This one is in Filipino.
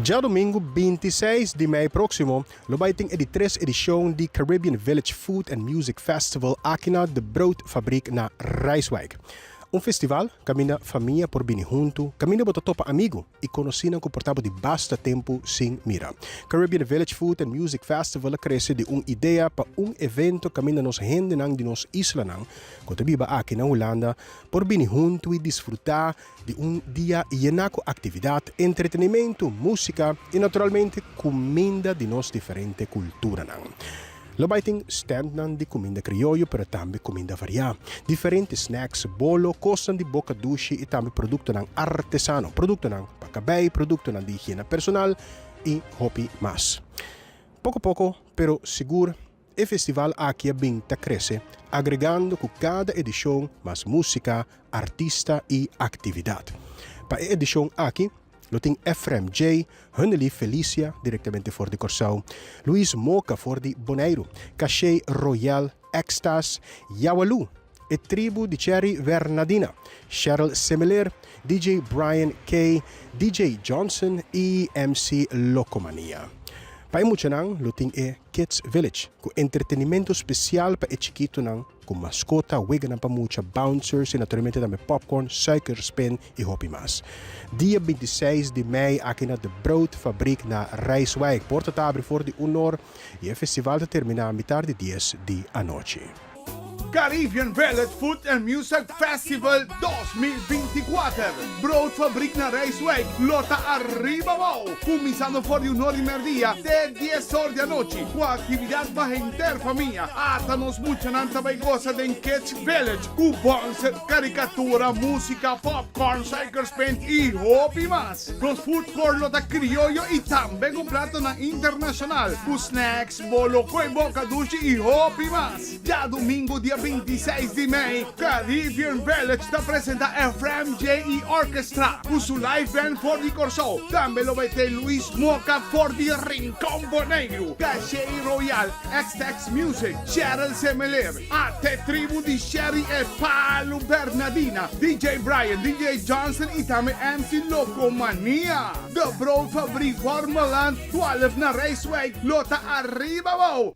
Já domingo 26 de maio próximo, vai ter a 3 edição do Caribbean Village Food and Music Festival aqui na Broodfabriek na Rijswijk. Festival, camina família por bem junto, camina bota topa amigo e conheci um comportado de basta tempo sem mira. Caribbean Village Food and Music Festival cresce de ideia para evento camina nos gente de nos isla nang, quando viva aqui na Holanda, por bem junto e desfrutar de dia lleno de atividade, entretenimento, música e naturalmente comida de nos diferente cultura nang. Vai ter stand de comida criollo, pero também comida variada. Diferentes snacks, bolo, coisas de boca duche e também produto artesano, produto pacabay, produto de higiene personal e hopi mais. Pouco a pouco, pero seguro, o festival aqui bem cresce, agregando com cada edição mais música, artista e atividade. Para a edição aqui, tem Efrem J, Hunneli Felicia, diretamente voor de Corsau, Luis Moca voor de Bonaire, Cachet Royal, Extas, Yawalu, e tribu de Cherry Bernardina, Cheryl Semeler, DJ Brian K, DJ Johnson e MC Locomania. Para mucho nang, luting Kids Village, com entretenimento especial para chiquito nang, com mascota, wega ng pamucha, bouncers e naturalmente também popcorn, suikerspin e hopi mas. Dia 26 de maio aqui na Broodfabriek na Rijswijk. Porta te abre voor de honor e o festival termina a mitad de 10 de a noche. Caribbean Village Food and Music Festival 2024. Broodfabriek na Rijswijk. Lota arriba wow. Começando por de 1h30 de 10 de noche. Com atividade para interfamília. Hasta nos mucha nanta vai goza de Kids Village. Com bouncer, caricatura, música, popcorn, suikerspin e hopi mas. Nos food court lota criollo e também com prato na internacional. Com snacks, bolo, com boca duche e hopi mas. Já domingo dia 26 de maio, Caribbean Village te apresenta Efrem J e Orchestra, com sua live band for de Corsau. Também vai ter Luis Moca for de Rincón Bonaire, Cachet Royal, X-Tex Music, Cheryl Semeler, até tribo de Sherry e Palo Bernardina, DJ Brian, DJ Johnson e também MC Locomania. The Broodfabriek Warmeland 12 na Rijswijk, lota arriba wow!